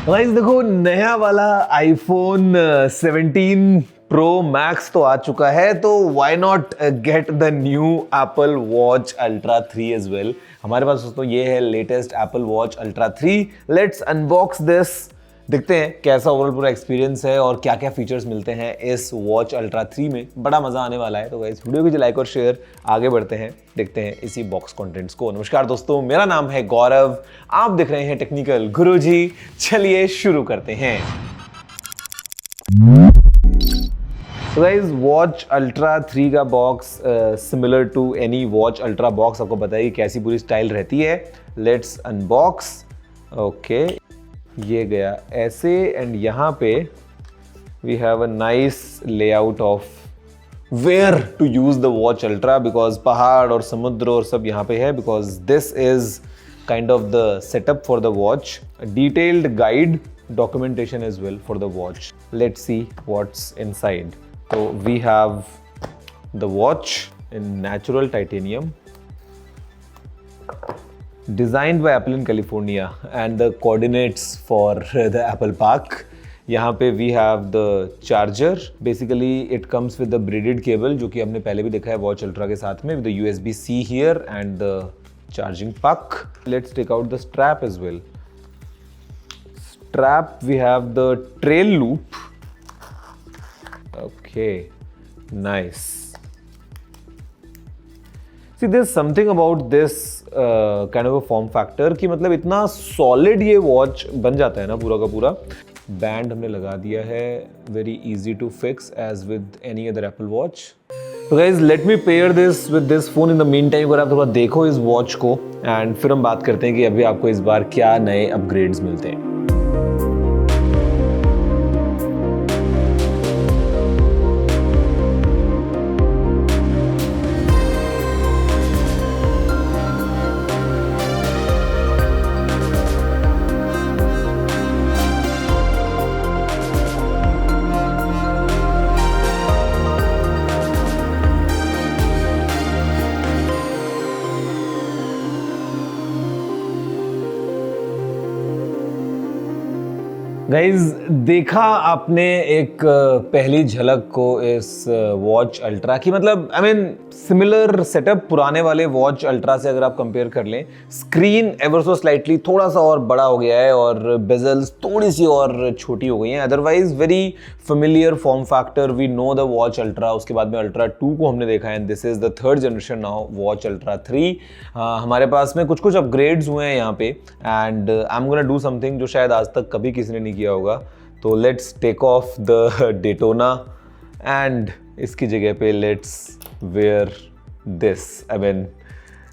Guys देखो, नया वाला आईफोन 17 प्रो मैक्स तो आ चुका है, तो why not get the new Apple Watch Ultra 3 एज वेल। हमारे पास दोस्तों ये है latest Apple Watch Ultra 3। Let's unbox this, देखते हैं कैसा ओवरऑल पूरा एक्सपीरियंस है और क्या क्या फीचर्स मिलते हैं इस वॉच अल्ट्रा 3 में। बड़ा मजा आने वाला है। तो गाइस वीडियो को लाइक और शेयर, आगे बढ़ते हैं, देखते हैं इसी बॉक्स कंटेंट्स को। नमस्कार दोस्तों, मेरा नाम है गौरव, आप देख रहे हैं टेक्निकल गुरुजी। चलिए शुरू करते हैं। तो गाइस वॉच अल्ट्रा 3 का box similar to any Watch Ultra box, आपको बताइए कैसी पूरी स्टाइल रहती है। Let's unbox. ओके, ये गया ऐसे एंड यहाँ पे we have a nice layout of where to use the Watch Ultra, because पहाड़ और समुद्र और सब यहाँ पे है, because this is kind of the setup for the watch. Detailed guide documentation as well for the watch. Let's see what's inside. So we have the watch in natural titanium, designed by Apple in California, and the coordinates for the Apple Park. यहाँ पे we have the charger. Basically it comes with the braided cable, जो कि हमने पहले भी देखा है watch ultra के साथ में, with the USB-C here and the charging puck. Let's take out the strap as well. Strap, we have the trail loop. Okay, nice. See, there's something about this kind of a form factor कि मतलब इतना solid ये watch बन जाता है ना पूरा का पूरा। बैंड हमने लगा दिया है, very easy to fix as with any other Apple Watch. So guys, let me pair this with this phone in the meantime। अगर आप थोड़ा देखो इस वॉच को एंड फिर हम बात करते हैं कि अभी आपको इस बार क्या नए अपग्रेड्स मिलते हैं। गाइज देखा आपने एक पहली झलक को इस वॉच अल्ट्रा की, मतलब आई मीन सिमिलर सेटअप पुराने वाले वॉच अल्ट्रा से अगर आप कंपेयर कर लें। स्क्रीन एवर सो स्लाइटली थोड़ा सा और बड़ा हो गया है और बेजल्स थोड़ी सी और छोटी हो गई हैं। Otherwise very familiar form factor. We know the Watch Ultra, उसके बाद में अल्ट्रा 2 को हमने देखा है। This is the third generation now, Watch Ultra 3। हमारे पास में कुछ कुछ अपग्रेड्स हुए हैं यहाँ पे and I am gonna do something जो शायद आज तक कभी किसी ने नहीं किया होगा। तो let's take off the Daytona and इसकी जगह पे let's wear this. I mean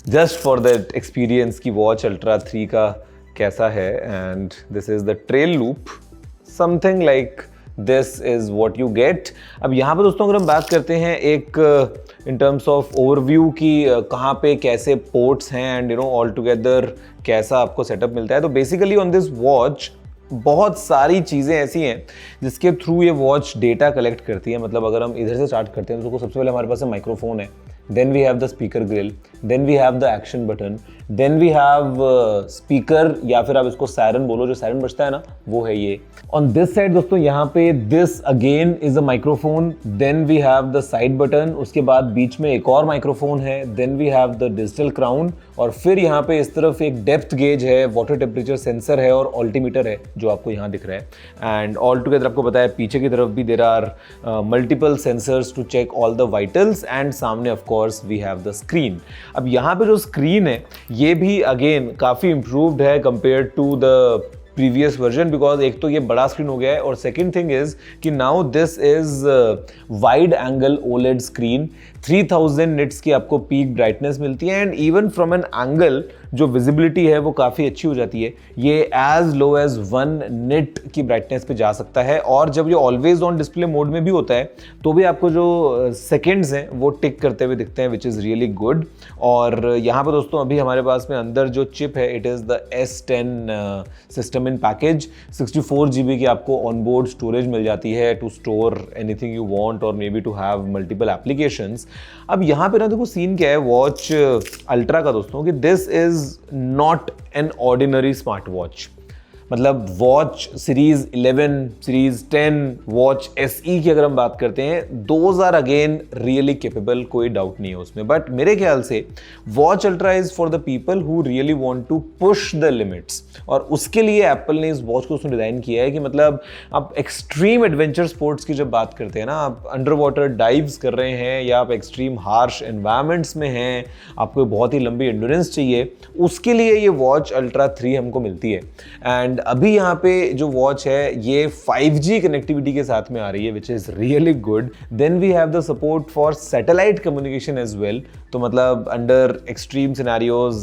just for that experience की वॉच अल्ट्रा 3 का कैसा है। And this is the trail loop, something like this is what you get. अब यहाँ पर दोस्तों अगर हम बात करते हैं एक इन टर्म्स ऑफ ओवरव्यू की कहाँ पे कैसे पोर्ट्स हैं and you know all together कैसा आपको सेटअप मिलता है, तो बेसिकली ऑन दिस वॉच बहुत सारी चीज़ें ऐसी हैं जिसके थ्रू ये वॉच डेटा कलेक्ट करती है। मतलब अगर हम इधर से स्टार्ट करते हैं तो सबसे पहले हमारे पास माइक्रोफोन है, then we have the speaker grill, then we have the action button, then we have speaker या फिर आप इसको सायरन बोलो, जो सायरन बजता है ना वो है ये। ऑन दिस साइड दोस्तों यहाँ पे this again is a microphone, then we have the side button, उसके बाद बीच में एक और माइक्रोफोन है, then we have the digital crown और फिर यहाँ पे इस तरफ एक डेप्थ गेज है, वाटर टेम्परेचर सेंसर है और ऑल्टीमीटर है जो आपको यहाँ दिख रहा है। एंड ऑल टुगेदर आपको पता है पीछे की तरफ भी there are multiple sensors to check all the vitals and सामने of course we have the screen. अब यहाँ पे जो स्क्रीन है ये भी अगेन काफ़ी इम्प्रूव्ड है compare to the previous version, because एक तो ये बड़ा स्क्रीन हो गया है और सेकेंड थिंग इज कि now this is wide angle OLED screen. 3000 nits की आपको पीक ब्राइटनेस मिलती है and even from an angle जो विजिबिलिटी है वो काफ़ी अच्छी हो जाती है। ये एज लो एज 1 निट की ब्राइटनेस पे जा सकता है और जब ये ऑलवेज ऑन डिस्प्ले मोड में भी होता है तो भी आपको जो सेकेंड्स हैं वो टिक करते हुए दिखते हैं, विच इज़ रियली गुड। और यहाँ पर दोस्तों अभी हमारे पास में अंदर जो चिप है it is the S10 system in package. 64 GB की आपको ऑनबोर्ड स्टोरेज मिल जाती है to store anything you want और maybe to have multiple applications. अब यहाँ पे ना देखो सीन क्या है वॉच अल्ट्रा का दोस्तों कि this is not an ordinary smart watch. मतलब watch series 11, series 10, watch SE की अगर हम बात करते हैं, those are again really capable, कोई डाउट नहीं है उसमें। बट मेरे ख्याल से watch ultra is for the people who really want to push the limits, और उसके लिए एप्पल ने इस वॉच को उसमें डिजाइन किया है कि मतलब आप एक्सट्रीम एडवेंचर स्पोर्ट्स की जब बात करते हैं ना, आप अंडर वाटर डाइव्स कर रहे हैं या आप एक्सट्रीम हार्श एनवायरमेंट्स में हैं, आपको बहुत ही लंबी एंड्योरेंस चाहिए, उसके लिए ये वॉच अल्ट्रा 3 हमको मिलती है। एंड अभी यहाँ पे जो वॉच है ये 5G कनेक्टिविटी के साथ में आ रही है, which is really good. Then we have the support for satellite communication as well, तो मतलब अंडर एक्सट्रीम सिनेरियोज,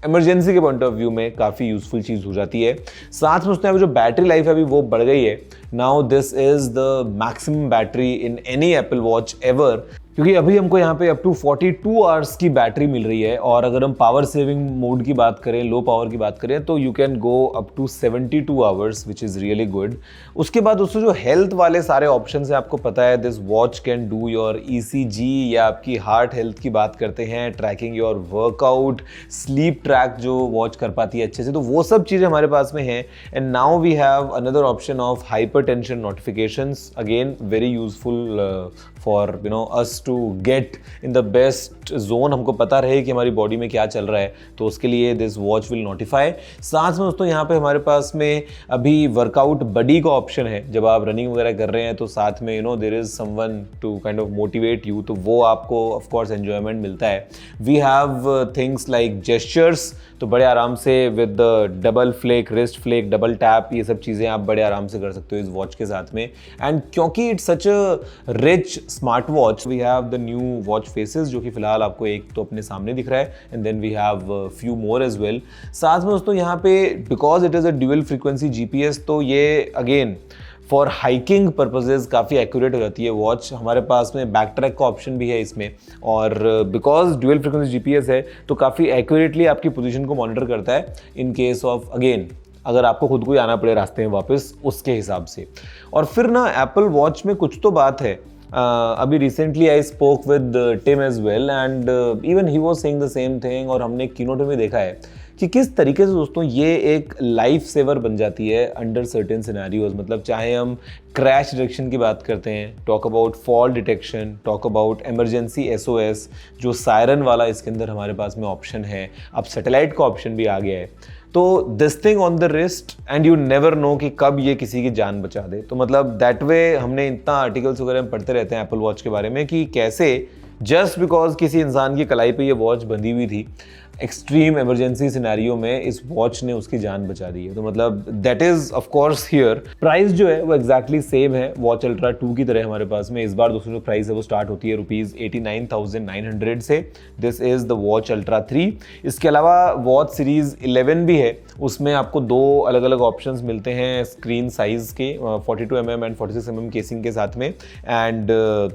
इमरजेंसी के पॉइंट ऑफ व्यू में काफ़ी यूजफुल चीज़ हो जाती है। साथ में उसमें अभी जो बैटरी लाइफ है अभी वो बढ़ गई है। Now this is the maximum battery in any Apple watch ever, क्योंकि अभी हमको यहाँ पे अप टू 42 आवर्स की बैटरी मिल रही है। और अगर हम पावर सेविंग मोड की बात करें, लो पावर की बात करें, तो you can go up to 72 hours which is really good. उसके बाद उससे जो हेल्थ वाले सारे ऑप्शन है, आपको पता है this watch can do your ECG या आपकी हार्ट हेल्थ की बात करते हैं, trekking your workout, sleep track जो वॉच कर पाती है अच्छे से, तो वो सब चीज़ें हमारे पास में हैं। And now we have another option of hypertension notifications, again very useful for us to get in the best zone, हमको पता रहे कि हमारी बॉडी में क्या चल रहा है, तो उसके लिए दिस वॉच विल नोटिफाई। साथ में दोस्तों यहाँ पे हमारे पास में अभी वर्कआउट बडी का ऑप्शन है, जब आप रनिंग वगैरह कर रहे हैं तो साथ में there is someone to kind of motivate you, तो वो आपको ऑफ कोर्स एंजॉयमेंट मिलता है। We have things like gestures, तो बड़े आराम से with double flick, wrist flick, double tap, ये सब चीज़ें आप बड़े आराम से कर सकते हो इस वॉच के साथ में। एंड क्योंकि it's such a rich smart watch, we have the new watch faces, जो कि फिलहाल आपको एक तो अपने सामने दिख रहा है, and then we have few more as well. साथ में दोस्तों यहाँ पे because it is a dual frequency GPS, तो ये अगेन फॉर हाइकिंग पर्पजेज काफ़ी एक्यूरेट हो जाती है वॉच। हमारे पास में बैक ट्रैक का ऑप्शन भी है इसमें, और बिकॉज ड्यूअल फ्रीक्वेंसी GPS है तो काफ़ी एक्यूरेटली आपकी पोजीशन को मॉनिटर करता है इन केस ऑफ अगेन अगर आपको खुद को ही आना पड़े रास्ते में वापस, उसके हिसाब से। और फिर ना एप्पल वॉच में कुछ तो बात है, अभी recently I spoke with Tim as well and even he was saying the same thing, और हमने कीनोट में भी देखा है कि किस तरीके से दोस्तों ये एक लाइफ सेवर बन जाती है अंडर सर्टेन सिनेरियोज। मतलब चाहे हम क्रैश डिटेक्शन की बात करते हैं, talk about fall detection, talk about emergency SOS, जो सायरन वाला इसके अंदर हमारे पास में ऑप्शन है, अब सैटेलाइट का ऑप्शन भी आ गया है। तो this thing on the wrist and you never know कि कब ये किसी की जान बचा दे। तो मतलब दैट वे हमने इतना आर्टिकल्स वगैरह पढ़ते रहते हैं एप्पल वॉच के बारे में कि कैसे जस्ट बिकॉज किसी इंसान की कलाई पे ये वॉच बंधी हुई थी, एक्सट्रीम इमरजेंसी सिनेरियो में इस वॉच ने उसकी जान बचा दी है। तो मतलब that is of course here. Price जो है वो एग्जैक्टली सेम है वॉच अल्ट्रा 2 की तरह हमारे पास में। इस बार दोस्तों जो प्राइस है वो स्टार्ट होती है ₹89,900 से। This is the Watch Ultra 3। इसके अलावा वॉच सीरीज 11 भी है, उसमें आपको दो अलग अलग ऑप्शंस मिलते हैं स्क्रीन साइज के, 42mm एंड 46mm केसिंग के साथ में, एंड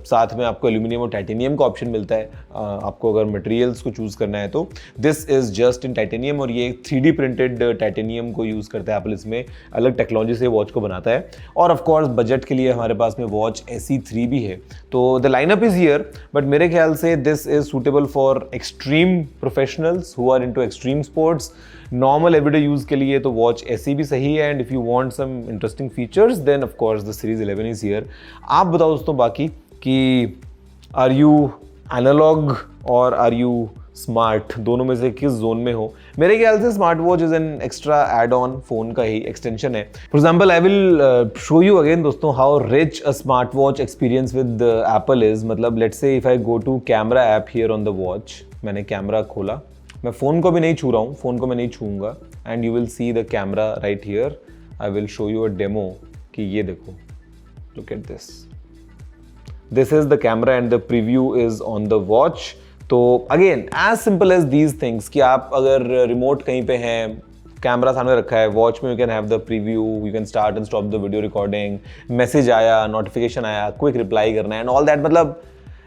साथ में आपको एल्यूमिनियम और टाइटेनियम का ऑप्शन मिलता है आपको अगर मटेरियल्स को चूज करना है तो। This is just in titanium, और ये 3D प्रिंटेड टाइटेनियम को यूज करता है एप्पल, इसमें अलग टेक्नोलॉजी से वॉच को बनाता है। और ऑफ कोर्स बजट के लिए हमारे पास में वॉच SE3 भी है। तो the lineup is here, but मेरे ख्याल से this is suitable for extreme professionals who are into extreme sports. Normal everyday use के लिए तो वॉच SE भी सही है, and if you want some interesting features then of course the series 11 is here. आप बताओ दोस्तों बाकी कि आर यू एनालॉग और आर यू स्मार्ट, दोनों में से किस जोन में हो? मेरे ख्याल से smart watch is an extra add on, phone का ही एक्सटेंशन है। For example I will show you again दोस्तों how rich a smart watch experience with Apple is. मतलब let's say if I go to camera app here on the watch, मैंने camera खोला, मैं phone को भी नहीं छू रहा हूँ, फ़ोन को मैं नहीं छूऊंगा, and you will see the camera right here. I will show you a demo कि ये देखो, look at this, this is the camera and the preview is on the watch. तो again as simple as these things कि आप अगर remote कहीं पे हैं, कैमरा सामने रखा है, वॉच में you can have the preview, you can start and stop the video recording, message आया, नोटिफिकेशन आया, क्विक रिप्लाई करना है एंड ऑल दैट। मतलब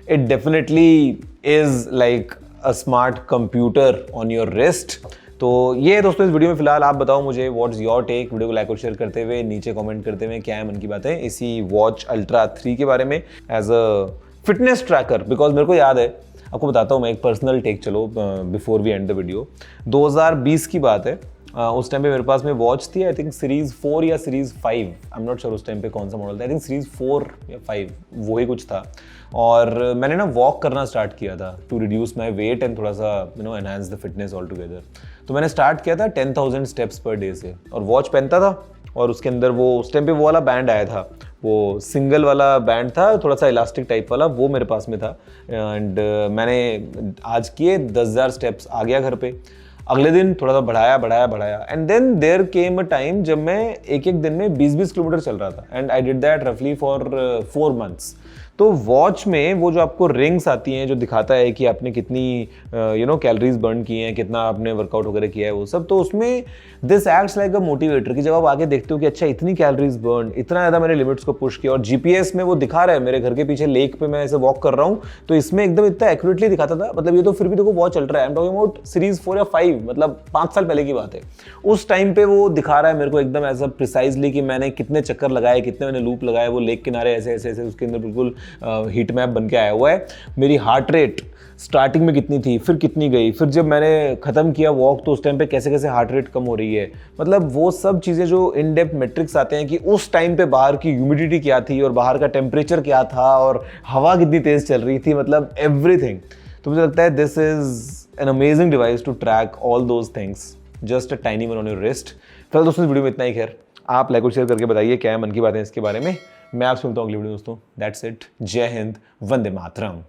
it definitely is like a smart computer on your wrist. तो ये दोस्तों इस वीडियो में फिलहाल आप बताओ मुझे व्हाट्स योर टेक। वीडियो को लाइक और शेयर करते हुए नीचे कमेंट करते हुए क्या है मन की बातें इसी वॉच अल्ट्रा 3 के बारे में as a fitness tracker. Because मेरे को याद है, आपको बताता हूँ मैं एक पर्सनल टेक, चलो before we end the video. 2020 की बात है उस टाइम पे मेरे पास में वॉच थी, आई थिंक सीरीज 4 या series 5, I am not sure उस टाइम पे कौन सा मॉडल था, आई थिंक सीरीज 4 या 5 वो ही कुछ था। और मैंने ना वॉक करना स्टार्ट किया था to reduce my weight and थोड़ा सा enhance the fitness all together. तो मैंने स्टार्ट किया था 10,000 स्टेप्स पर डे से, और वॉच पहनता था, और उसके अंदर वो उस टाइम पे वो वाला बैंड आया था, वो सिंगल वाला बैंड था, थोड़ा सा इलास्टिक टाइप वाला, वो मेरे पास में था। एंड मैंने आज किए 10,000 स्टेप्स, आ गया घर पे। अगले दिन थोड़ा सा बढ़ाया and then there came a time जब मैं एक एक दिन में 20-20 किलोमीटर चल रहा था, एंड आई डिड दैट रफली फॉर 4 मंथ्स। तो वॉच में वो जो आपको रिंग्स आती हैं जो दिखाता है कि आपने कितनी कैलोरीज बर्न की हैं, कितना आपने वर्कआउट वगैरह किया है, वो सब, तो उसमें this acts like a motivator कि जब आप आगे देखते हो कि अच्छा इतनी कैलोरीज बर्न, इतना ज़्यादा मैंने लिमिट्स को पुश किया, और जीपीएस में वो दिखा रहा है मेरे घर के पीछे लेक पे मैं ऐसे वॉक कर रहा हूँ, तो इसमें एकदम इतना एक्यूरेटली दिखाता था। मतलब ये तो फिर भी देखो वॉच चल रहा है, I am talking about series 4 या 5, मतलब 5 साल पहले की बात है। उस टाइम पे वो दिखा रहा है मेरे को एकदम ऐसा प्रिसाइजली कि मैंने कितने चक्कर लगाए, कितने मैंने लूप लगाए वो लेक किनारे, ऐसे ऐसे ऐसे उसके अंदर बिल्कुल हीट मैप बन के आया हुआ है। मेरी हार्ट रेट स्टार्टिंग में कितनी थी, फिर कितनी गई, फिर जब मैंने ख़त्म किया वॉक तो उस टाइम पे कैसे कैसे हार्ट रेट कम हो रही है। मतलब वो सब चीज़ें जो इन डेप्थ मेट्रिक्स आते हैं कि उस टाइम पे बाहर की ह्यूमिडिटी क्या थी, और बाहर का टेम्परेचर क्या था, और हवा कितनी तेज़ चल रही थी, मतलब एवरीथिंग। तो मुझे लगता है this is an amazing device to track all those things, just a tiny one on your wrist. फिलहाल दोस्तों इस वीडियो में इतना ही। खैर आप लाइक और शेयर करके बताइए क्या है मन की बातें इसके बारे में। मैं आपसे मिलता हूँ अगली वीडियो दोस्तों। दैट्स इट, जय हिंद, वंदे मातरम।